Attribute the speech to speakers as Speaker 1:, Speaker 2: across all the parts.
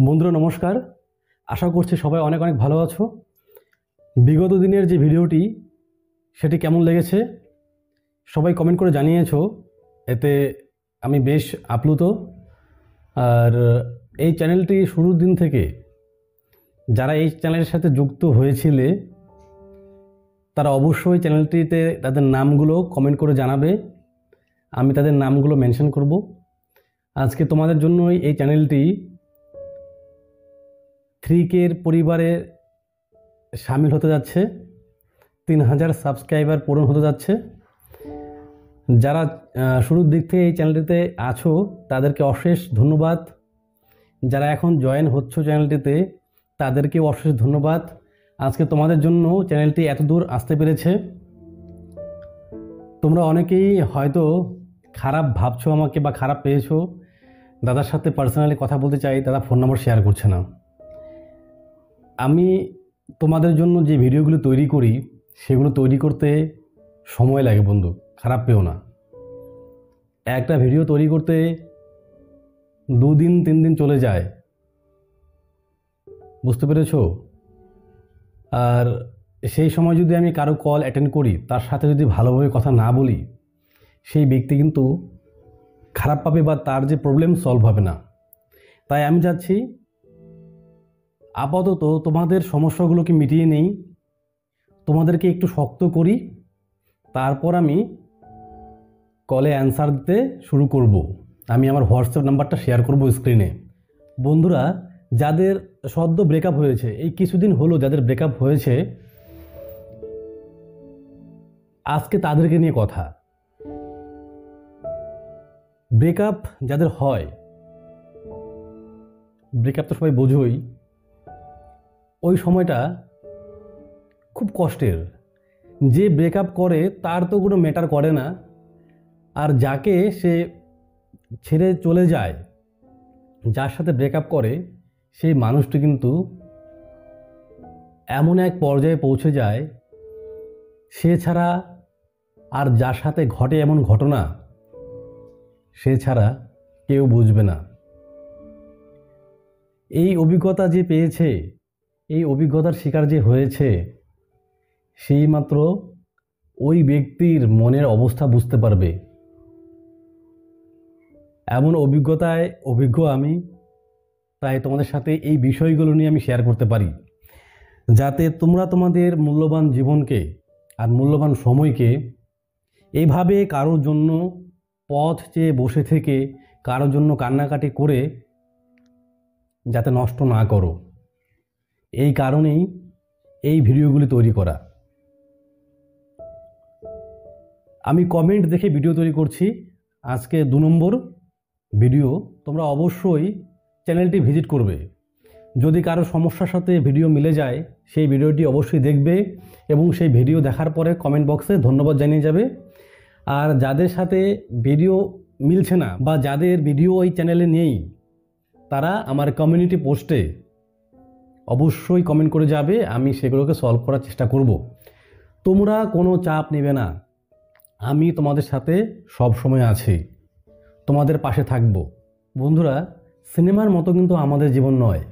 Speaker 1: বন্ধুরা নমস্কার। আশা করছি সবাই অনেক অনেক ভালো আছো। বিগত দিনের যে ভিডিওটি সেটি কেমন লেগেছে সবাই কমেন্ট করে জানিয়েছো, এতে আমি বেশ আপ্লুত। আর এই চ্যানেলটি শুরুর দিন থেকে যারা এই চ্যানেলের সাথে যুক্ত হয়েছিলে তারা অবশ্যই চ্যানেলটিতে তাদের নামগুলো কমেন্ট করে জানাবে, আমি তাদের নামগুলো মেনশন করব। আজকে তোমাদের জন্যই এই চ্যানেলটি 3K পরিবারে সামিল হতে যাচ্ছে, 3000 সাবস্ক্রাইবার পূরণ হতে যাচ্ছে। যারা শুরুর দিক থেকে এই চ্যানেলটিতে আছো তাদেরকে অশেষ ধন্যবাদ। যারা এখন জয়েন হচ্ছ চ্যানেলটিতে তাদেরকেও অশেষ ধন্যবাদ। আজকে তোমাদের জন্য চ্যানেলটি এত দূর আসতে পেরেছে। তোমরা অনেকেই হয়তো খারাপ ভাবছো আমাকে বা খারাপ পেয়েছো। দাদার সাথে পার্সোনালি কথা বলতে চাই, দাদা ফোন নাম্বার শেয়ার করছে না। আমি তোমাদের জন্য যে ভিডিওগুলো তৈরি করি সেগুলো তৈরি করতে সময় লাগে বন্ধু, খারাপ পেও না। একটা ভিডিও তৈরি করতে 2 দিন 3 দিন চলে যায়, বুঝতে পেরেছো? আর সেই সময় যদি আমি কারো কল অ্যাটেন্ড করি, তার সাথে যদি ভালোভাবে কথা না বলি, সেই ব্যক্তি কিন্তু খারাপ পাবে বা তার যে প্রবলেম সলভ হবে না। তাই আমি চাচ্ছি আপাতত তোমাদের সমস্যাগুলোকে মিটিয়ে নেই, তোমাদেরকে একটু শক্ত করি, তারপর আমি কলে অ্যান্সার দিতে শুরু করব। আমি আমার হোয়াটসঅ্যাপ নাম্বারটা শেয়ার করব স্ক্রিনে। বন্ধুরা, যাদের সদ্য ব্রেকআপ হয়েছে, এই কিছুদিন হলো যাদের ব্রেকআপ হয়েছে, আজকে তাদেরকে নিয়ে কথা। ব্রেকআপ যাদের হয়, ব্রেকআপ তো সবাই বোঝোই, ওই সময়টা খুব কষ্টের। যে ব্রেকআপ করে তার তো কোনো ম্যাটার করে না, আর যাকে সে ছেড়ে চলে যায়, যার সাথে ব্রেকআপ করে, সেই মানুষটি কিন্তু এমন এক পর্যায়ে পৌঁছে যায়, সে ছাড়া আর যার সাথে ঘটে এমন ঘটনা, সে ছাড়া কেউ বুঝবে না। এই অভিজ্ঞতা যে পেয়েছে, এই অভিজ্ঞতার শিকার যে হয়েছে, সেই মাত্র ওই ব্যক্তির মনের অবস্থা বুঝতে পারবে। এমন অভিজ্ঞতায় অভিজ্ঞ আমি, তাই তোমাদের সাথে এই বিষয়গুলো নিয়ে আমি শেয়ার করতে পারি, যাতে তোমরা তোমাদের মূল্যবান জীবনকে আর মূল্যবান সময়কে এইভাবে কারোর জন্য পথ চেয়ে বসে থেকে কারোর জন্য কান্নাকাটি করে যাতে নষ্ট না করো। এই কারণেই এই ভিডিওগুলি তৈরি করা। আমি কমেন্ট দেখে ভিডিও তৈরি করছি। আজকে 2 নম্বর ভিডিও। তোমরা অবশ্যই চ্যানেলটি ভিজিট করবে। যদি কারো সমস্যার সাথে ভিডিও মিলে যায়, সেই ভিডিওটি অবশ্যই দেখবে এবং সেই ভিডিও দেখার পরে কমেন্ট বক্সে ধন্যবাদ জানিয়ে যাবে। আর যাদের সাথে ভিডিও মিলছে না বা যাদের ভিডিও ওই চ্যানেলে নেই, তারা আমার কমিউনিটি পোস্টে অবশ্যই কমেন্ট করে যাবে, আমি সেগুলোকে সলভ করার চেষ্টা করব। তোমরা কোনো চাপ নেবে না, আমি তোমাদের সাথে সব সময় আছি, তোমাদের পাশে থাকব। বন্ধুরা, সিনেমার মতো কিন্তু আমাদের জীবন নয়।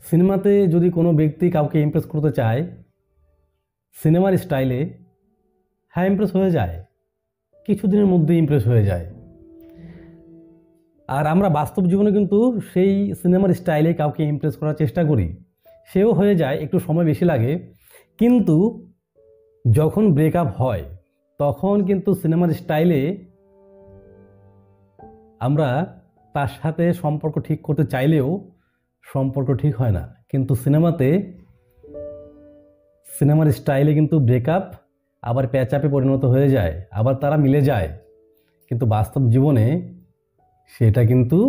Speaker 1: সিনেমাতে যদি কোনো ব্যক্তি কাউকে ইমপ্রেস করতে চায় সিনেমার স্টাইলে, হ্যাঁ ইমপ্রেস হয়ে যায়, কিছুদিনের মধ্যে ইমপ্রেস হয়ে যায়। আর আমরা বাস্তব জীবনে কিন্তু সেই সিনেমার স্টাইলে কাউকে ইমপ্রেস করার চেষ্টা করি, সেও হয়ে যায়, একটু সময় বেশি লাগে। কিন্তু যখন ব্রেকআপ হয় তখন কিন্তু সিনেমার স্টাইলে আমরা তার সাথে সম্পর্ক ঠিক করতে চাইলেও সম্পর্ক ঠিক হয় না। কিন্তু সিনেমার স্টাইলে কিন্তু ব্রেকআপ আবার প্যাচআপে পরিণত হয়ে যায়, আবার তারা মিলে যায়। কিন্তু বাস্তব জীবনে সেটা কিন্তু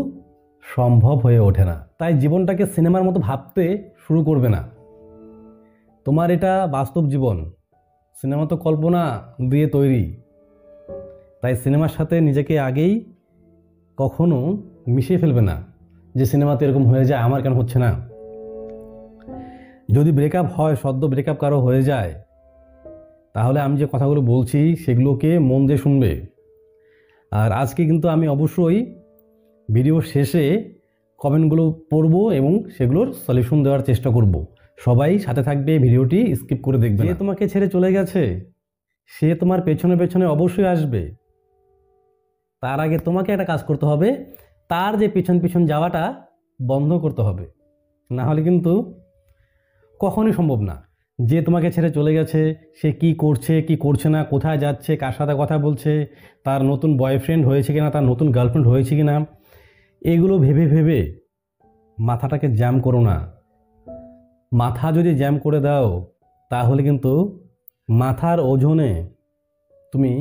Speaker 1: সম্ভব হয়ে ওঠে না। তাই জীবনটাকে সিনেমার মতো ভাবতে শুরু করবে না। তোমার এটা বাস্তব জীবন, সিনেমা তো কল্পনা দিয়ে তৈরি। তাই সিনেমার সাথে নিজেকে আগেই কখনো মিশিয়ে ফেলবে না যে সিনেমাতে এরকম হয়ে যায়, আমার কেন হচ্ছে না। যদি ব্রেকআপ হয়, সদ্য ব্রেকআপ কারো হয়ে যায়, তাহলে আমি যে কথাগুলো বলছি সেগুলোকে মন দিয়ে শুনবে। আর আজকে কিন্তু আমি অবশ্যই ভিডিও শেষে কমেন্টগুলো পড়বো এবং সেগুলোর সলিউশন দেওয়ার চেষ্টা করব। সবাই সাথে থাকবে, ভিডিওটি স্কিপ করে দেখবে। যে তোমাকে ছেড়ে চলে গেছে সে তোমার পেছনে পেছনে অবশ্যই আসবে। তার আগে তোমাকে একটা কাজ করতে হবে, তার যে পিছন পিছন যাওয়াটা বন্ধ করতে হবে, না হলে কিন্তু কখনোই সম্ভব না। যে তোমাকে ছেড়ে চলে গেছে সে কি করছে কি করছে না, কোথায় যাচ্ছে, কার সাথে কথা বলছে, তার নতুন বয়ফ্রেন্ড হয়েছে কিনা, তার নতুন গার্লফ্রেন্ড হয়েছে কিনা, এগুলো ভেবে ভেবে মাথাটাকে জ্যাম করো না। মাথা যদি জ্যাম করে দাও তাহলে কিন্তু মাথার ওজনে তুমি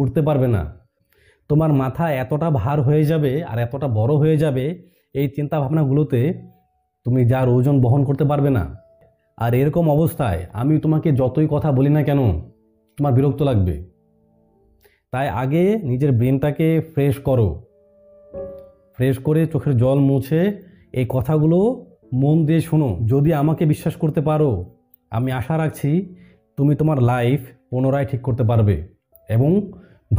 Speaker 1: উঠতে পারবে না। তোমার মাথা এতটা ভার হয়ে যাবে আর এতটা বড় হয়ে যাবে, এই চিন্তা ভাবনাগুলোতে তুমি যার ওজন বহন করতে পারবে না। আর এরকম অবস্থায় আমি তোমাকে যতই কথা বলি না কেন তোমার বিরক্ত লাগবে। তাই আগে নিজের ব্রেনটাকে ফ্রেশ করো, ফ্রেশ করে চোখের জল মুছে এই কথাগুলো মন দিয়ে শোনো। যদি আমাকে বিশ্বাস করতে পারো, আমি আশা রাখছি তুমি তোমার লাইফ পুনরায় ঠিক করতে পারবে এবং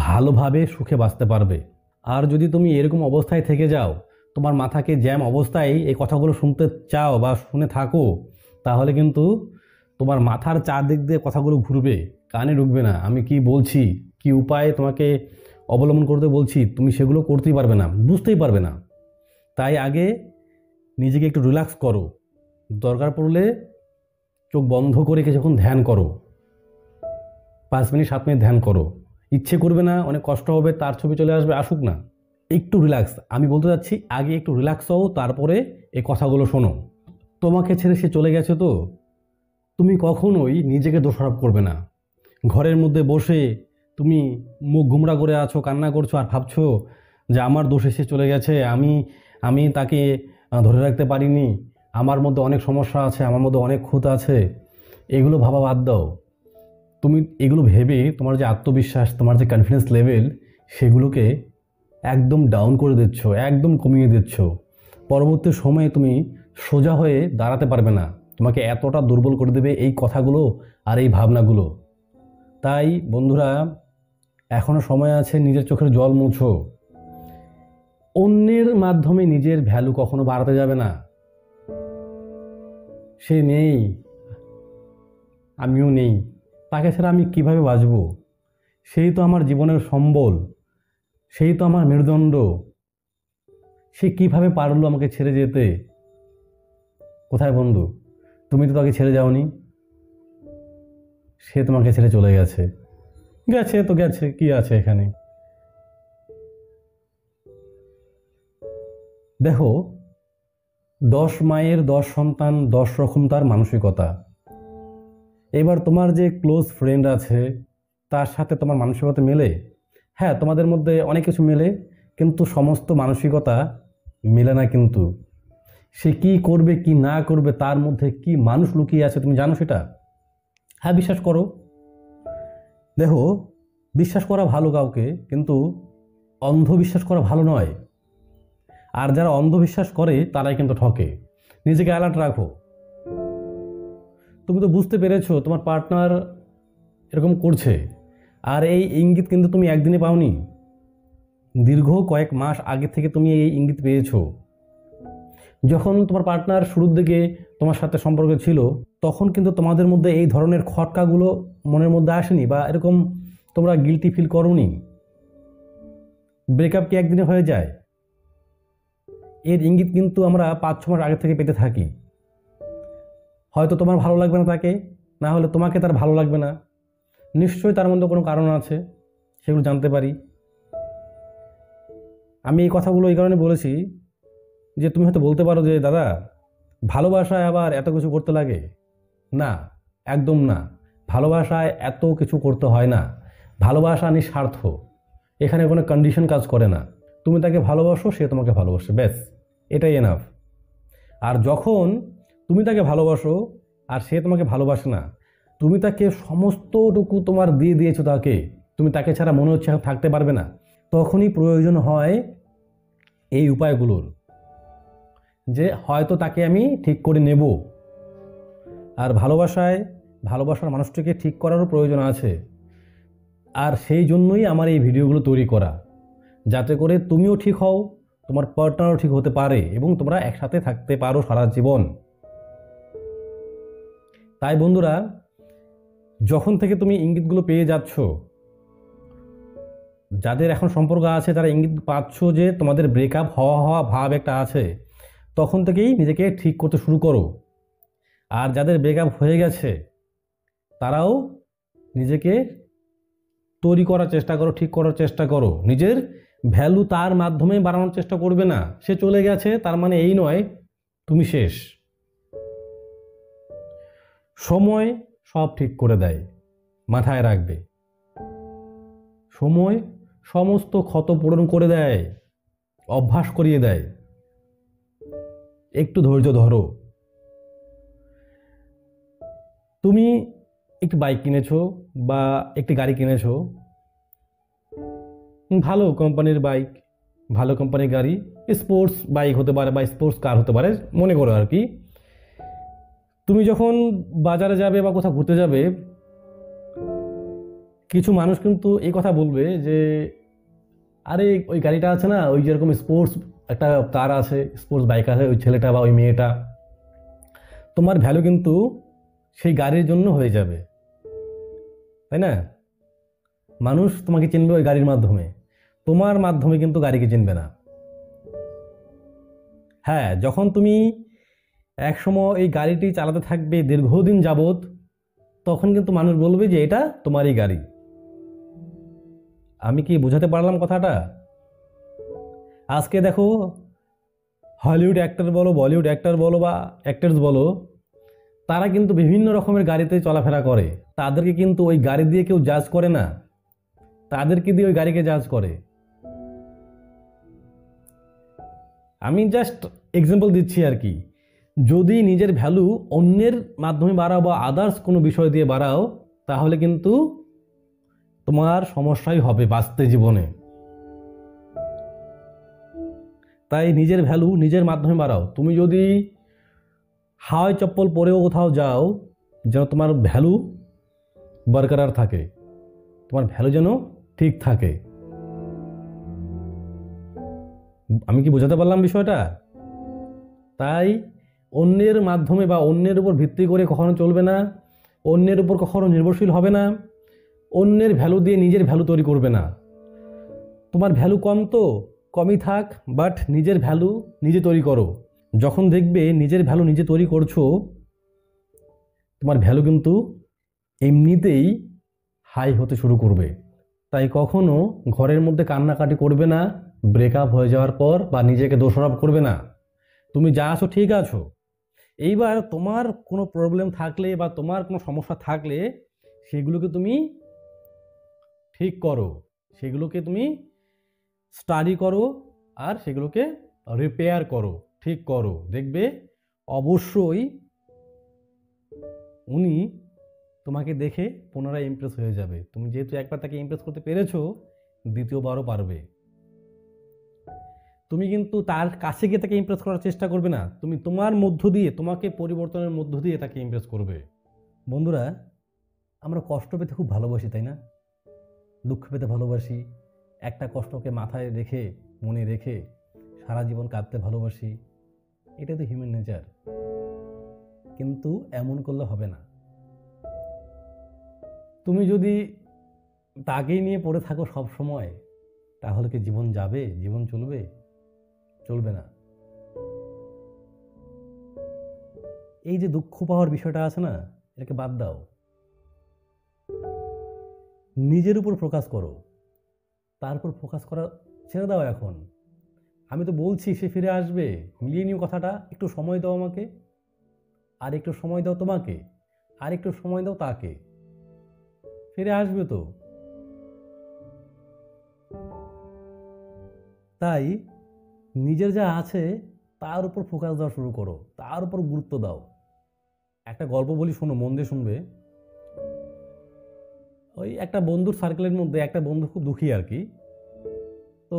Speaker 1: ভালোভাবে সুখে বাঁচতে পারবে। আর যদি তুমি এরকম অবস্থায় থেকে যাও, তোমার মাথাকে জ্যাম অবস্থায় এই কথাগুলো শুনতে চাও বা শুনে থাকো, তাহলে কিন্তু তোমার মাথার চারদিক দিয়ে কথাগুলো ঘুরবে, কানে ঢুকবে না। আমি কি বলছি, কি উপায় তোমাকে অবলম্বন করতে বলছি, তুমি সেগুলো করতেই পারবে না, বুঝতেই পারবে না। তাই আগে নিজেকে একটু রিল্যাক্স করো, দরকার পড়লে চোখ বন্ধ করে কিছুক্ষণ ধ্যান করো, 5 মিনিট 7 মিনিট ধ্যান করো। ইচ্ছে করবে না, অনেক কষ্ট হবে, তার ছবি চলে আসবে, আসুক না, একটু রিল্যাক্স। আমি বলতে চাচ্ছি আগে একটু রিল্যাক্স হও, তারপরে এই কথাগুলো শোনো। তোমাকে ছেড়ে সে চলে গেছে, তো তুমি কখনোই নিজেকে দোষারোপ করবে না। ঘরের মধ্যে বসে তুমি মুখ গুমরা করে আছো, কান্না করছো আর ভাবছো যে আমার দোষে সে চলে গেছে, আমি তাকে ধরে রাখতে পারিনি, আমার মধ্যে অনেক সমস্যা আছে, আমার মধ্যে অনেক খুঁত আছে। এগুলো ভাবা বাদ দাও। তুমি এগুলো ভেবে তোমার যে আত্মবিশ্বাস, তোমার যে কনফিডেন্স লেভেল, সেগুলোকে একদম ডাউন করে দিচ্ছ, একদম কমিয়ে দিচ্ছ। পরবর্তী সময়ে তুমি সোজা হয়ে দাঁড়াতে পারবে না, তোমাকে এতটা দুর্বল করে দেবে এই কথাগুলো আর এই ভাবনাগুলো। তাই বন্ধুরা, এখনও সময় আছে, নিজের চোখের জল মুছো। অন্যের মাধ্যমে নিজের ভ্যালু কখনো বাড়াতে যাবে না। সে নেই, আমিও নেই, তাকে ছাড়া আমি কিভাবে বাঁচব? সেই তো আমার জীবনের সম্বল, সেই তো আমার মেরুদণ্ড। সে কিভাবে পারলো আমাকে ছেড়ে যেতে? কোথায় বন্ধু, তুমি তো তাকে ছেড়ে যাওনি, সে তোমাকে ছেড়ে চলে গেছে। গেছে তো গেছে, কি আছে এখানে? দেখো, 10 মায়ের 10 সন্তান, 10 রকম তার মানসিকতা। এবার তোমার যে ক্লোজ ফ্রেন্ড আছে তার সাথে তোমার মানসিকতা মেলে? হ্যাঁ, তোমাদের মধ্যে অনেক কিছু মেলে, কিন্তু সমস্ত মানসিকতা মেলে না। কিন্তু সে কি করবে কি না করবে, তার মধ্যে কি মানুষ লুকিয়ে আছে তুমি জানো সেটা? হ্যাঁ, বিশ্বাস করো। দেখো, বিশ্বাস করা ভালো কাউকে, কিন্তু অন্ধবিশ্বাস করা ভালো নয়। আর যারা অন্ধবিশ্বাস করে তারাই কিন্তু ঠকে। নিজেকে অ্যালার্ট রাখো। তুমি তো বুঝতে পেরেছো তোমার পার্টনার এরকম করছে, আর এই ইঙ্গিত কিন্তু তুমি একদিনে পাওনি, দীর্ঘ কয়েক মাস আগে থেকে তুমি এই ইঙ্গিত পেয়েছো। যখন তোমার পার্টনার শুরুর দিকে তোমার সাথে সম্পর্ক ছিল, তখন কিন্তু তোমাদের মধ্যে এই ধরনের খটকাগুলো মনের মধ্যে আসেনি, বা এরকম তোমরা গিলটি ফিল করোনি। ব্রেকআপ কি একদিনে হয়ে যায়? এর ইঙ্গিত কিন্তু আমরা 5-6 মাস আগে থেকে পেতে থাকি। হয়তো তোমার ভালো লাগবে না তাকে, না হলে তোমাকে তার ভালো লাগবে না, নিশ্চয়ই তার মধ্যে কোনো কারণ আছে, সেগুলো জানতে পারি। আমি এই কথাগুলো এই কারণে বলেছি যে তুমি হয়তো বলতে পারো যে দাদা, ভালোবাসায় আবার এত কিছু করতে লাগে? না, একদম না। ভালোবাসায় এত কিছু করতে হয় না। ভালোবাসা নিঃস্বার্থ, এখানে কোনো কন্ডিশন কাজ করে না। তুমি তাকে ভালোবাসো, সে তোমাকে ভালোবাসে, ব্যাস, এটাই এনাফ। আর যখন তুমি তাকে ভালোবাসো আর সে তোমাকে ভালোবাসে না, তুমি তাকে সমস্তটুকু তোমার দিয়ে দিয়েছো তাকে, তুমি তাকে ছাড়া মনে হচ্ছে থাকতে পারবে না, তখনই প্রয়োজন হয় এই উপায়গুলোর, যে হয়তো তাকে আমি ঠিক করে নেব। আর ভালোবাসার মানুষটিকে ঠিক করারও প্রয়োজন আছে। আর সেই জন্যই আমার এই ভিডিওগুলো তৈরি করা, যাতে করে তুমিও ঠিক হও, তোমার পার্টনারও ঠিক হতে পারে এবং তোমরা একসাথে থাকতে পারো সারা জীবন। তাই বন্ধুরা, যখন থেকে তুমি ইঙ্গিতগুলো পেয়ে যাচ্ছ, যাদের এখন সম্পর্ক আছে তারা ইঙ্গিত পাচ্ছ যে তোমাদের ব্রেকআপ হওয়া ভাব একটা আছে, তখন থেকেই নিজেকে ঠিক করতে শুরু করো। আর যাদের ব্রেকআপ হয়ে গেছে তারাও নিজেকে তৈরি করার চেষ্টা করো, ঠিক করার চেষ্টা করো। নিজের ভ্যালু তার মাধ্যমে বাড়ানোর চেষ্টা করবে না। সে চলে গেছে তার মানে এই নয় তুমি শেষ। সময় সব ঠিক করে দেয়, মাথায় রাখবে। সময় সমস্ত ক্ষত পূরণ করে দেয়, অভ্যাস করিয়ে দেয়। একটু ধৈর্য ধরো। তুমি একটি বাইক কিনেছো বা একটি গাড়ি কিনেছো, ভালো কোম্পানির বাইক, ভালো কোম্পানির গাড়ি, স্পোর্টস বাইক হতে পারে বা স্পোর্টস কার হতে পারে, মনে করো আর কি। তুমি যখন বাজারে যাবে বা কোথাও ঘুরতে যাবে, কিছু মানুষ কিন্তু এই কথা বলবে যে আরে ওই গাড়িটা আছে না, ওই যেরকম স্পোর্টস একটা কার আছে, স্পোর্টস বাইক আছে, ওই ছেলেটা বা ওই মেয়েটা, তোমার ভ্যালু কিন্তু সেই গাড়ির জন্য হয়ে যাবে, তাই না? মানুষ তোমাকে চিনবে ওই গাড়ির মাধ্যমে, তোমার মাধ্যমে কিন্তু গাড়িকে চিনবে না। হ্যাঁ, যখন তুমি একসময় এই গাড়িটি চালাতে থাকবে দীর্ঘদিন যাবৎ, তখন কিন্তু মানুষ বলবে যে এটা তোমারই গাড়ি। আমি কি বোঝাতে পারলাম কথাটা? আজকে দেখো, হলিউড অ্যাক্টর বলো, বলিউড অ্যাক্টর বলো বা অ্যাক্টরস বলো, তারা কিন্তু বিভিন্ন রকমের গাড়িতে চলাফেরা করে। তাদেরকে কিন্তু ওই গাড়ি দিয়ে কেউ জাজ করে না, তাদেরকে দিয়ে ওই গাড়িকে জাজ করে। আমি জাস্ট এক্সাম্পল দিচ্ছি আর কি। যদি নিজের ভ্যালু অন্যের মাধ্যমে বাড়াও বা আদার্স কোনো বিষয় দিয়ে বাড়াও, তাহলে কিন্তু তোমার সমস্যাই হবে বাঁচতে জীবনে। তাই নিজের ভ্যালু নিজের মাধ্যমে বাড়াও। তুমি যদি হাওয়াই চপ্পল পরেও কোথাও যাও, যেন তোমার ভ্যালু বরকরার থাকে, তোমার ভ্যালু যেন ঠিক থাকে। আমি কি বোঝাতে পারলাম বিষয়টা? তাই অন্যের মাধ্যমে বা অন্যের উপর ভিত্তি করে কখনো চলবে না, অন্যের উপর কখনো নির্ভরশীল হবে না, অন্যের ভ্যালু দিয়ে নিজের ভ্যালু তৈরি করবে না। তোমার ভ্যালু কম তো কমই থাক, বাট নিজের ভ্যালু নিজে তৈরি করো। যখন দেখবে নিজের ভ্যালু নিজে তৈরি করছো, তোমার ভ্যালু কিন্তু এমনিতেই হাই হতে শুরু করবে। তাই কখনো ঘরের মধ্যে কান্নাকাটি করবে না ব্রেকআপ হয়ে যাওয়ার পর, বা নিজেকে দোষারোপ করবে না। তুমি যা আছো ঠিক আছো। এইবার তোমার কোনো প্রবলেম থাকলে বা তোমার কোনো সমস্যা থাকলে সেগুলোকে তুমি ঠিক করো, সেগুলোকে তুমি স্টাডি করো আর সেগুলোকে রিপেয়ার করো, ঠিক করো। দেখবে অবশ্যই উনি তোমাকে দেখে পুনরায় ইমপ্রেস হয়ে যাবে। তুমি যেহেতু একবার তাকে ইমপ্রেস করতে পেরেছো, দ্বিতীয়বারও পারবে। তুমি কিন্তু তার কাছে গিয়ে তাকে ইমপ্রেস করার চেষ্টা করবে না, তুমি তোমার মধ্য দিয়ে, তোমাকে পরিবর্তনের মধ্য দিয়ে তাকে ইমপ্রেস করবে। বন্ধুরা, আমরা কষ্ট পেতে খুব ভালোবাসি, তাই না? দুঃখ পেতে ভালোবাসি, একটা কষ্টকে মাথায় রেখে, মনে রেখে সারা জীবন কাঁদতে ভালোবাসি। এটা তো হিউম্যান নেচার। কিন্তু এমন করলে হবে না। তুমি যদি তাকেই নিয়ে পড়ে থাকো সব সময়, তাহলে কি জীবন যাবে? জীবন চলবে? চলবে না। এই যে দুঃখ পাওয়ার বিষয়টা আছে না, এটাকে বাদ দাও, নিজের উপর ফোকাস করো। তারপর ফোকাস করা ছেড়ে দাও। এখন আমি তো বলছি সে ফিরে আসবে, মিলিয়ে নিও কথাটা। একটু সময় দাও আমাকে, আর একটু সময় দাও তোমাকে, আর একটু সময় দাও তাকে, ফিরে আসবে তো। তাই নিজের যা আছে তার উপর ফোকাস দেওয়া শুরু করো, তার উপর গুরুত্ব দাও। একটা গল্প বলি, শোনো, মন দিয়ে শুনবে। ওই একটা বন্ধুর সার্কেলের মধ্যে একটা বন্ধু খুব দুঃখী আর কি। তো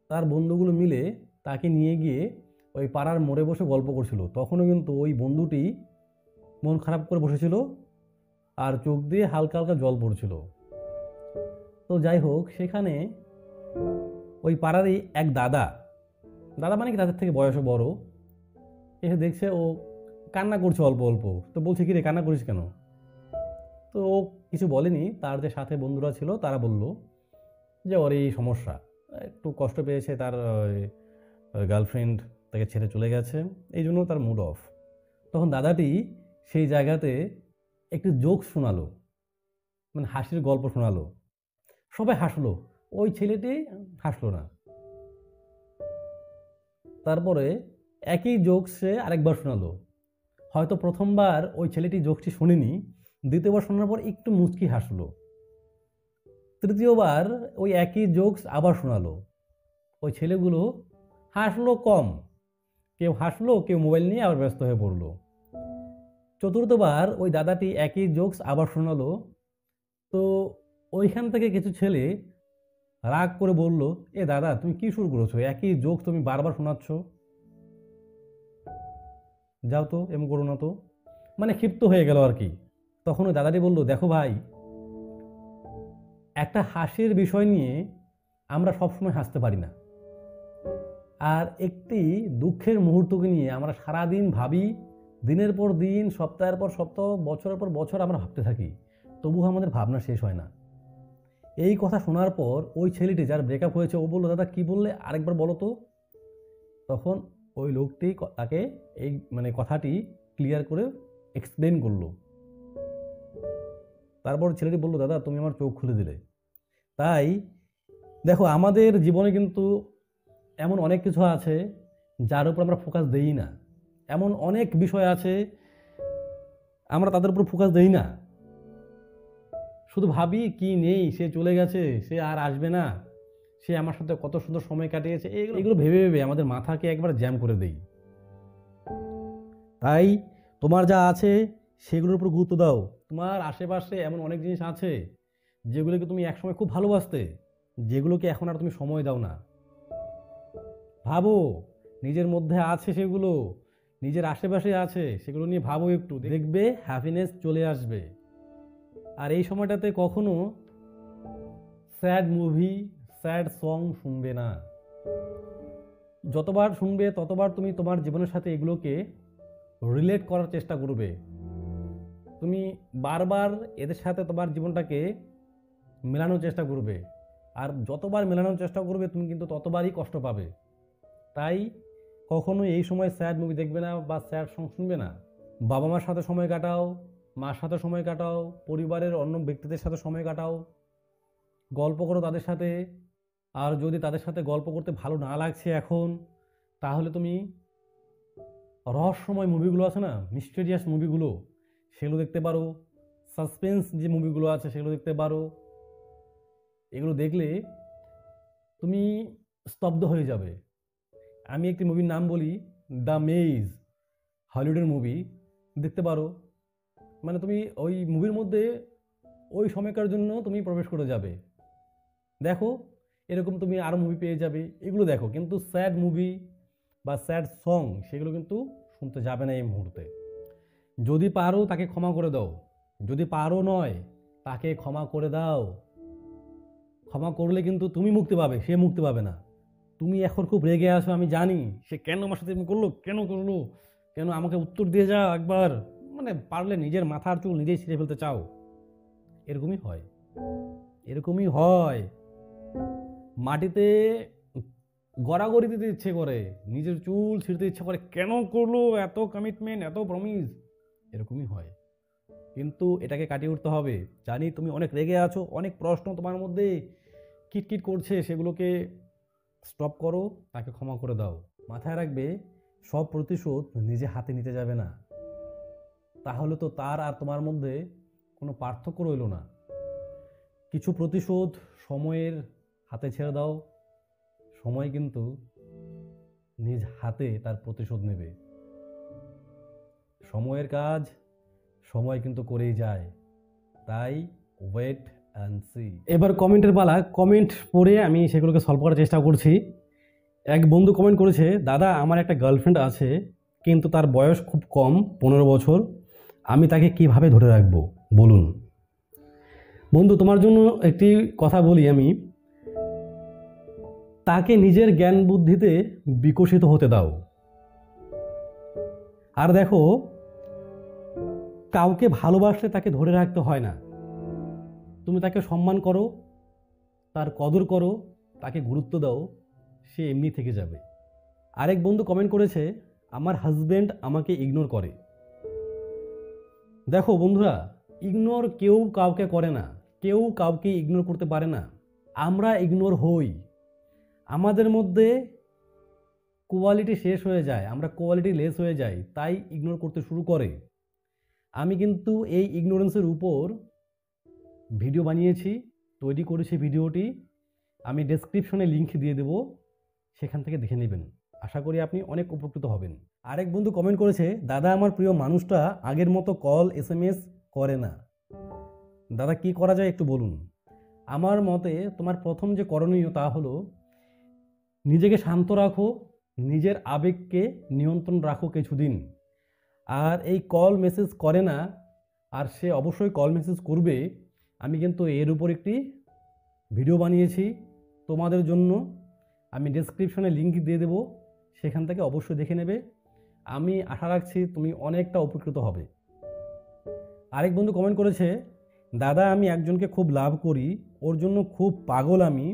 Speaker 1: তার বন্ধুগুলো মিলে তাকে নিয়ে গিয়ে ওই পাড়ার মোড়ে বসে গল্প করছিল। তখনও কিন্তু ওই বন্ধুটি মন খারাপ করে বসেছিল আর চোখ দিয়ে হালকা হালকা জল পড়ছিল। তো যাই হোক, সেখানে ওই পাড়ারই এক দাদা দাদা মানে কি তাদের থেকে বয়সে বড়, এসে দেখছে ও কান্না করছে অল্প অল্প। তো বলছে কি রে কান্না করিস কেন? তো ও কিছু বলেনি, তার যে সাথে বন্ধুরা ছিল তারা বলল যে ওর এই সমস্যা, একটু কষ্ট পেয়েছে, তার গার্লফ্রেন্ড তাকে ছেড়ে চলে গেছে, এই জন্য তার মুড অফ। তখন দাদাটি সেই জায়গাতে একটি জোক শোনালো, মানে হাসির গল্প শোনালো। সবাই হাসলো, ওই ছেলেটি হাসলো না। তারপরে একই জোক সে আরেকবার শোনালো। হয়তো প্রথমবার ওই ছেলেটি জোকটি শোনেনি, দ্বিতীয়বার শোনার পর একটু মুচকি হাসলো। তৃতীয়বার ওই একই জোকস আবার শোনালো। ওই ছেলেগুলো হাসলো কম, কেউ হাসলো, কেউ মোবাইল নিয়ে আবার ব্যস্ত হয়ে পড়লো। চতুর্থবার ওই দাদাটি একই জোকস আবার শোনালো। তো ওইখান থেকে কিছু ছেলে রাগ করে বলল, এ দাদা তুমি কি শুরু করেছো, একই জোকস তুমি বারবার শোনাচ্ছ, যাও তো, এমন করো না তো। মানে ক্ষিপ্ত হয়ে গেল আর কি। তখন ওই দাদাটি বলল, দেখো ভাই, একটা হাসির বিষয় নিয়ে আমরা সবসময় হাসতে পারি না, আর একটি দুঃখের মুহূর্তকে নিয়ে আমরা সারাদিন ভাবি, দিনের পর দিন, সপ্তাহের পর সপ্তাহ, বছরের পর বছর আমরা ভাবতে থাকি, তবু আমাদের ভাবনা শেষ হয় না। এই কথা শোনার পর ওই ছেলেটি, যার ব্রেকআপ হয়েছে, ও বললো, দাদা কি বললে, আরেকবার বলো তো। তখন ওই লোকটি তাকে এই মানে কথাটি ক্লিয়ার করে এক্সপ্লেন করলো। তারপর ছেলেটি বললো, দাদা তুমি আমার চোখ খুলে দিলে। তাই দেখো, আমাদের জীবনে কিন্তু এমন অনেক কিছু আছে যার উপর আমরা ফোকাস দেই না, এমন অনেক বিষয় আছে আমরা তাদের উপর ফোকাস দেই না, শুধু ভাবি কি নেই, সে চলে গেছে, সে আর আসবে না, সে আমার সাথে কত সুন্দর সময় কাটিয়েছে, এগুলো ভেবে ভেবে আমাদের মাথাকে একবার জ্যাম করে দেই। তাই তোমার যা আছে সেগুলোর উপর গুরুত্ব দাও। তোমার আশেপাশে এমন অনেক জিনিস আছে যেগুলোকে তুমি একসময় খুব ভালোবাসতে, যেগুলোকে এখন আর তুমি সময় দাও না। ভাবো, নিজের মধ্যে আছে সেগুলো, নিজের আশেপাশে আছে সেগুলো নিয়ে ভাবো একটু, দেখবে হ্যাপিনেস চলে আসবে। আর এই সময়টাতে কখনো স্যাড মুভি, স্যাড সং শুনবে না। যতবার শুনবে ততবার তুমি তোমার জীবনের সাথে এগুলোকে রিলেট করার চেষ্টা করবে। তুমি বারবার এদের সাথে তোমার জীবনটাকে মেলানোর চেষ্টা করবে, আর যতবার মেলানোর চেষ্টা করবে তুমি কিন্তু ততবারই কষ্ট পাবে। তাই কখনো এই সময় স্যাড মুভি দেখবে না বা স্যাড সং শুনবে না। বাবা মার সাথে সময় কাটাও, মার সাথে সময় কাটাও, পরিবারের অন্য ব্যক্তিদের সাথে সময় কাটাও, গল্প করো তাদের সাথে। আর যদি তাদের সাথে গল্প করতে ভালো না লাগছে এখন, তাহলে তুমি রহস্যময় মুভিগুলো আছে না, মিস্টেরিয়াস মুভিগুলো, সেগুলো দেখতে পারো। সাসপেন্স যে মুভিগুলো আছে সেগুলো দেখতে পারো। এগুলো দেখলে তুমি স্তব্ধ হয়ে যাবে। আমি একটি মুভির নাম বলি, দ্য মেজ, হলিউডের মুভি, দেখতে পারো। মানে তুমি ওই মুভির মধ্যে ওই সময়কার জন্য তুমি প্রবেশ করে যাবে। দেখো, এরকম তুমি আরও মুভি পেয়ে যাবে, এগুলো দেখো। কিন্তু স্যাড মুভি বা স্যাড সং সেগুলো কিন্তু শুনতে যাবে না এই মুহূর্তে। যদি পারো তাকে ক্ষমা করে দাও, যদি পারো নয় তাকে ক্ষমা করে দাও। ক্ষমা করলে কিন্তু তুমি মুক্তি পাবে, সে মুক্তি পাবে না। তুমি এখন খুব রেগে আছো, আমি জানি, সে কেন আমার সাথে করলো, কেন আমাকে উত্তর দিয়ে যাও একবার, মানে পারলে নিজের মাথার চুল নিজেই ছিঁড়ে ফেলতে চাও। এরকমই হয়, এরকমই হয়। মাটিতে গড়াগড়ি দিতে ইচ্ছে করে, নিজের চুল ছিঁড়তে ইচ্ছে করে, কেন করলো, এত কমিটমেন্ট, এত প্রমিস, এরকমই হয়। কিন্তু এটাকে কাটিয়ে উঠতে হবে। জানি তুমি অনেক রেগে আছো, অনেক প্রশ্ন তোমার মধ্যে কিটকিট করছে, সেগুলোকে স্টপ করো, তাকে ক্ষমা করে দাও। মাথায় রাখবে, সব প্রতিশোধ নিজে হাতে নিতে যাবে না, তাহলে তো তার আর তোমার মধ্যে কোনো পার্থক্য রইল না। কিছু প্রতিশোধ সময়ের হাতে ছেড়ে দাও, সময় কিন্তু নিজ হাতে তার প্রতিশোধ নেবে। সময়ের কাজ সময় কিন্তু করেই যায়, তাই ওয়েট অ্যান্ড সি। এবার কমেন্টের পালা। কমেন্ট পড়ে আমি সেগুলোকে সলভ করার চেষ্টা করছি। এক বন্ধু কমেন্ট করেছে, দাদা আমার একটা গার্লফ্রেন্ড আছে, কিন্তু তার বয়স খুব কম, 15 বছর, আমি তাকে কিভাবে ধরে রাখবো বলুন। বন্ধু, তোমার জন্য একটি কথা বলি আমি, তাকে নিজের জ্ঞান বুদ্ধিতে বিকশিত হতে দাও। আর দেখো, কাউকে ভালোবাসলে তাকে ধরে রাখতে হয় না। তুমি তাকে সম্মান করো, তার কদর করো, তাকে গুরুত্ব দাও, সে এমনি থেকে যাবে। আরেক বন্ধু কমেন্ট করেছে, আমার হাজব্যান্ড আমাকে ইগনোর করে। দেখো বন্ধুরা, ইগনোর কেউ কাউকে করে না, কেউ কাউকে ইগনোর করতে পারে না। আমরা ইগনোর হই, আমাদের মধ্যে কোয়ালিটি শেষ হয়ে যায়, আমরা কোয়ালিটি লেস হয়ে যাই, তাই ইগনোর করতে শুরু করে। আমি কিন্তু এই ইগনোরেন্সের উপর ভিডিও বানিয়েছি, তৈরি করেছি ভিডিওটি, আমি ডেসক্রিপশনে লিংক দিয়ে দেব, সেখান থেকে দেখে নেবেন। আশা করি আপনি অনেক উপকৃত হবেন। আরেক বন্ধু কমেন্ট করেছে, দাদা আমার প্রিয় মানুষটা আগের মতো কল SMS করে না, দাদা কি করা যায় একটু বলুন। আমার মতে তোমার প্রথম যে করণীয় তা হলো নিজেকে শান্ত রাখো, নিজের আবেগকে নিয়ন্ত্রণ রাখো কিছুদিন। আর এই কল মেসেজ করে না, আর সে অবশ্যই কল মেসেজ করবে, আমি কিন্তু এর উপর একটি ভিডিও বানিয়েছি তোমাদের জন্য, আমি ডেসক্রিপশনে লিংক দিয়ে দেবো, সেখান থেকে অবশ্যই দেখে নেবে। আমি আশা রাখছি তুমি অনেকটা উপকৃত হবে। আরেক বন্ধু কমেন্ট করেছে, দাদা আমি একজনকে খুব লাভ করি, ওর জন্য খুব পাগল আমি,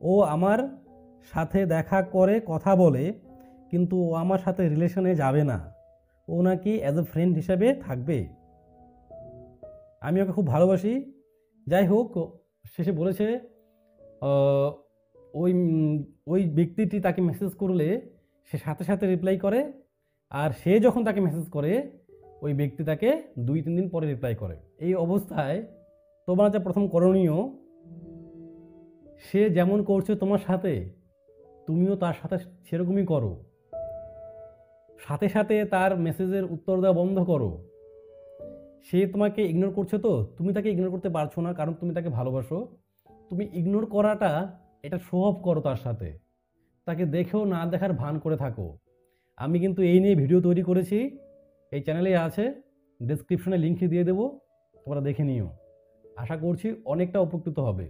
Speaker 1: ও আমার সাথে দেখা করে কথা বলে, কিন্তু ও আমার সাথে রিলেশনে যাবে না, ও নাকি অ্যাজ এ ফ্রেন্ড হিসেবে থাকবে। আমি ওকে খুব ভালোবাসি। যাই হোক, শেষে বলেছে ওই ওই ব্যক্তিটি তাকে মেসেজ করলে সে সাথে সাথে রিপ্লাই করে, আর সে যখন তাকে মেসেজ করে ওই ব্যক্তি তাকে 2-3 দিন পরে রিপ্লাই করে। এই অবস্থায় তোমার যা প্রথম করণীয়, সে যেমন করছে তোমার সাথে তুমিও তার সাথে সেরকমই করো, সাথে সাথে তার মেসেজের উত্তর দেওয়া বন্ধ করো। সে তোমাকে ইগনোর করছে, তো তুমি তাকে ইগনোর করতে পারছো না, কারণ তুমি তাকে ভালোবাসো। তুমি ইগনোর করাটা এটা শো অফ করো, তার সাথে তাকে দেখেও না দেখার ভান করে থাকো। আমি কিন্তু এই নিয়ে ভিডিও তৈরি করেছি, এই চ্যানেলে আছে, ডেসক্রিপশনে লিঙ্ক দিয়ে দেবো, তোমরা দেখে নিও। আশা করছি অনেকটা উপকৃত হবে।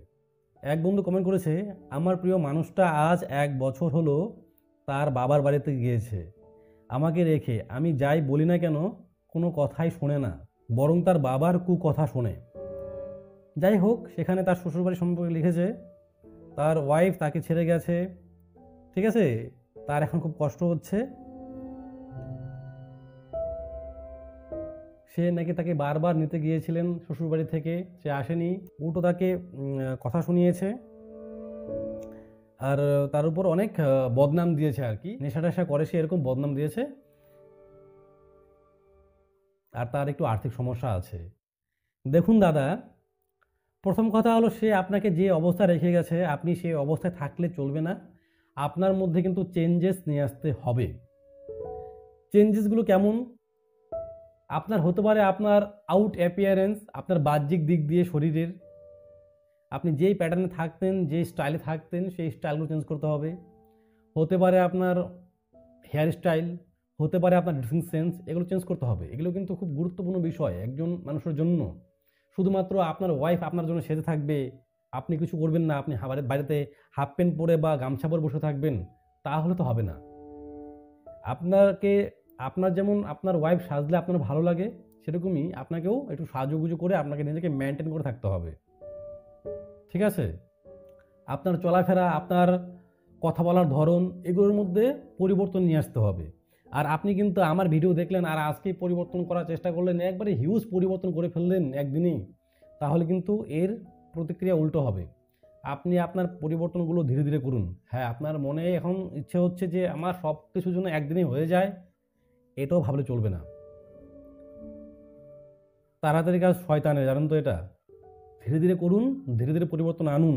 Speaker 1: এক বন্ধু কমেন্ট করেছে, আমার প্রিয় মানুষটা আজ 1 বছর হলো তার বাবার বাড়িতে গিয়েছে আমাকে রেখে, আমি যাই বলি না কেন কোনো কথাই শোনে না, বরং তার বাবার কথা শোনে। যাই হোক, সেখানে তার শ্বশুরবাড়ি সম্পর্কে লিখেছে, তার ওয়াইফ তাকে ছেড়ে গেছে, ঠিক আছে, তার এখন খুব কষ্ট হচ্ছে। সে নাকি তাকে বারবার নিতে গিয়েছিলেন শ্বশুরবাড়ি থেকে, সে আসেনি, উল্টো তাকে কথা শুনিয়েছে, আর তার উপর অনেক বদনাম দিয়েছে আর কি, নেশা টেশা করে সে, এরকম বদনাম দিয়েছে। আর তার একটু আর্থিক সমস্যা আছে। দেখুন দাদা, প্রথম কথা হলো সে আপনাকে যে অবস্থায় রেখে গেছে, আপনি সেই অবস্থায় থাকলে চলবে না, আপনার মধ্যে কিন্তু চেঞ্জেস নিয়ে আসতে হবে। চেঞ্জেসগুলো কেমন? আপনার হতে পারে আপনার আউট অ্যাপিয়ারেন্স, আপনার বাহ্যিক দিক দিয়ে শরীরের, আপনি যেই প্যাটার্নে থাকতেন, যেই স্টাইলে থাকতেন, সেই স্টাইলগুলো চেঞ্জ করতে হবে। হতে পারে আপনার হেয়ার স্টাইল, হতে পারে আপনার ড্রেসিং সেন্স, এগুলো চেঞ্জ করতে হবে। এগুলো কিন্তু খুব গুরুত্বপূর্ণ বিষয় একজন মানুষের জন্য। শুধুমাত্র আপনার ওয়াইফ আপনার জন্য সেজে থাকবে, আপনি কিছু করবেন না, আপনি বাড়িতে হাফ প্যান্ট পরে বা গামছা পরে বসে থাকবেন, তাহলে তো হবে না। আপনার যেমন আপনার ওয়াইফ সাজলে আপনার ভালো লাগে, সেরকমই আপনাকেও একটু সাজুগুজু করে আপনাকে নিজেকে মেনটেন করে থাকতে হবে, ঠিক আছে? আপনার চলাফেরা, আপনার কথা বলার ধরন, এগুলোর মধ্যে পরিবর্তন নিয়ে আসতে হবে। আর আপনি কিন্তু আমার ভিডিও দেখলেন আর আজকেই পরিবর্তন করার চেষ্টা করলেন, একবারে হিউজ পরিবর্তন করে ফেললেন একদিনেই, তাহলে কিন্তু এর প্রতিক্রিয়া উল্টো হবে। আপনি আপনার পরিবর্তনগুলো ধীরে ধীরে করুন। হ্যাঁ, আপনার মনে এখন ইচ্ছে হচ্ছে যে আমার সব কিছুর জন্য একদিনই হয়ে যায়, এটাও ভাবলে চলবে না। তাড়াতাড়ি কাজ শয়তানের, জানেন তো এটা। ধীরে ধীরে করুন, ধীরে ধীরে পরিবর্তন আনুন,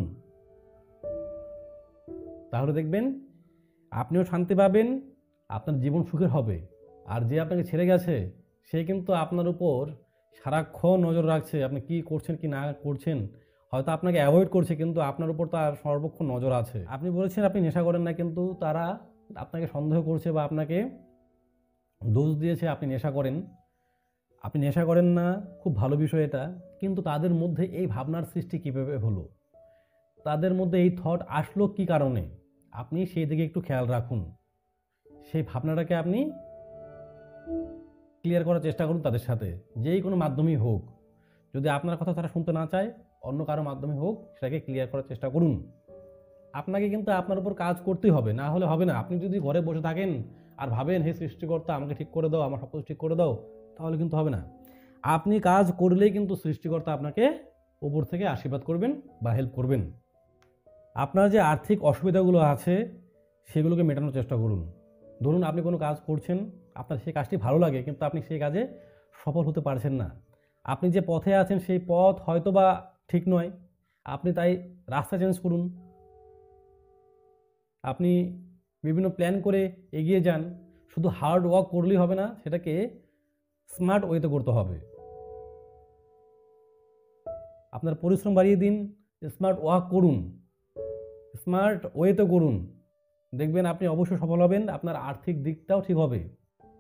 Speaker 1: তাহলে দেখবেন আপনিও শান্তি পাবেন, আপনার জীবন সুখের হবে। আর যে আপনাকে ছেড়ে গেছে সে কিন্তু আপনার উপর সারাক্ষণ নজর রাখছে, আপনি কি করছেন কি না করছেন। হয়তো আপনাকে অ্যাভয়েড করছে, কিন্তু আপনার উপর তার সর্বক্ষণ নজর আছে। আপনি বলেছেন আপনি নেশা করেন না, কিন্তু তারা আপনাকে সন্দেহ করছে বা আপনাকে দোষ দিয়েছে আপনি নেশা করেন। আপনি নেশা করেন না, খুব ভালো বিষয় এটা, কিন্তু তাদের মধ্যে এই ভাবনার সৃষ্টি কীভাবে হলো, তাদের মধ্যে এই থট আসলো কী কারণে? আপনি সেই দিকে একটু খেয়াল রাখুন, সেই ভাবনাটাকে আপনি ক্লিয়ার করার চেষ্টা করুন তাদের সাথে, যেই কোনো মাধ্যমেই হোক। যদি আপনার কথা তারা শুনতে না চায়, অন্য কারো মাধ্যমে হোক, সেটাকে ক্লিয়ার করার চেষ্টা করুন। আপনাকে কিন্তু আপনার উপর কাজ করতেই হবে, না হলে হবে না। আপনি যদি ঘরে বসে থাকেন আর ভাবেন হে সৃষ্টিকর্তা আমাকে ঠিক করে দাও, আমার সব কিছু ঠিক করে দাও, তাহলে কিন্তু হবে না। আপনি কাজ করলেই কিন্তু সৃষ্টিকর্তা আপনাকে উপর থেকে আশীর্বাদ করবেন বা হেল্প করবেন। আপনার যে আর্থিক অসুবিধাগুলো আছে সেগুলোকে মেটানোর চেষ্টা করুন। ধরুন আপনি কোনো কাজ করছেন, আপনার সেই কাজটি ভালো লাগে, কিন্তু আপনি সেই কাজে সফল হতে পারছেন না। আপনি যে পথে আছেন সেই পথ হয়তো বা ঠিক নয়, আপনি তাই রাস্তা চেঞ্জ করুন। আপনি বিভিন্ন প্ল্যান করে এগিয়ে যান। শুধু হার্ড ওয়ার্ক করলেই হবে না, সেটাকে স্মার্ট ওয়েতে করতে হবে। আপনার পরিশ্রম বাড়িয়ে দিন, স্মার্ট ওয়ার্ক করুন, স্মার্ট ওয়েতে করুন। দেখবেন আপনি অবশ্যই সফল হবেন, আপনার আর্থিক দিকটাও ঠিক হবে।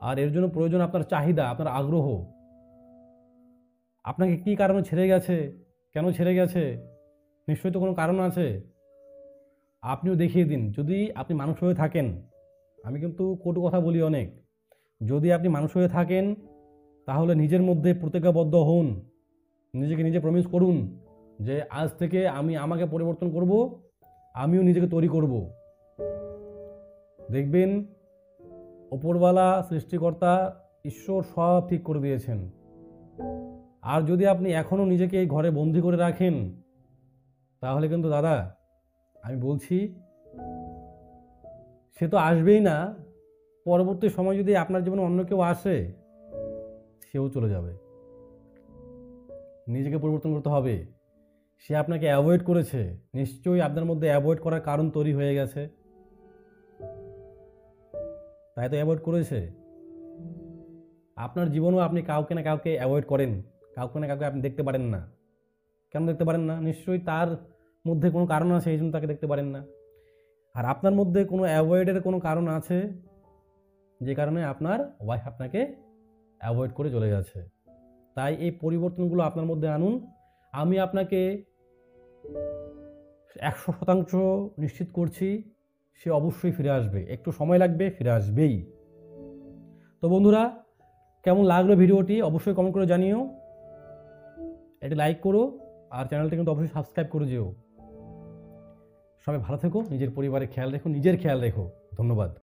Speaker 1: আর এর জন্য প্রয়োজন আপনার চাহিদা, আপনার আগ্রহ। আপনাকে কী কারণে ছেড়ে গেছে, কেন ছেড়ে গেছে, নিশ্চয়ই তো কোনো কারণ আছে। আপনিও দেখিয়ে দিন। যদি আপনি মানুষ হয়ে থাকেন, আমি কিন্তু কটু কথা বলি অনেক, যদি আপনি মানুষ হয়ে থাকেন তাহলে নিজের মধ্যে প্রতিজ্ঞাবদ্ধ হন, নিজেকে নিজে প্রমিস করুন যে আজ থেকে আমি আমাকে পরিবর্তন করব, আমিও নিজেকে তৈরি করব। দেখবেন ওপরওয়ালা সৃষ্টিকর্তা ঈশ্বর সব ঠিক করে দিয়েছেন। আর যদি আপনি এখনও নিজেকে এই ঘরে বন্দি করে রাখেন, তাহলে কিন্তু দাদা আমি বলছি সে তো আসবেই না, পরবর্তী সময় যদি আপনার জীবনে অন্য কেউ আসে সেও চলে যাবে। নিজেকে পরিবর্তন করতে হবে। সে আপনাকে অ্যাভয়েড করেছে, নিশ্চয়ই আপনার মধ্যে অ্যাভয়েড করার কারণ তৈরি হয়ে গেছে, তাই তো অ্যাভয়েড করেছে। আপনার জীবনেও আপনি কাউকে না কাউকে অ্যাভয়েড করেন, কাউকে না কাউকে আপনি দেখতে পারেন না। কেন দেখতে পারেন না? নিশ্চয়ই তার মধ্যে কোনো কারণ আছে, এই জন্য তাকে দেখতে পারেন না। আর আপনার মধ্যে কোনো অ্যাভয়েডের কোনো কারণ আছে, যে কারণে আপনার ওয়াইফ আপনাকে অ্যাভয়েড করে চলে গেছে। তাই এই পরিবর্তনগুলো আপনার মধ্যে আনুন। আমি আপনাকে 100% নিশ্চিত করছি সে অবশ্যই ফিরে আসবে। একটু সময় লাগবে, ফিরে আসবেই। তো বন্ধুরা, কেমন লাগলো ভিডিওটি অবশ্যই কমেন্ট করে জানিও। এটি লাইক করো আর চ্যানেলটি কিন্তু অবশ্যই সাবস্ক্রাইব করে যেও। সবাই ভালো থেকো, নিজের পরিবারের খেয়াল রেখো, নিজের খেয়াল রেখো। ধন্যবাদ।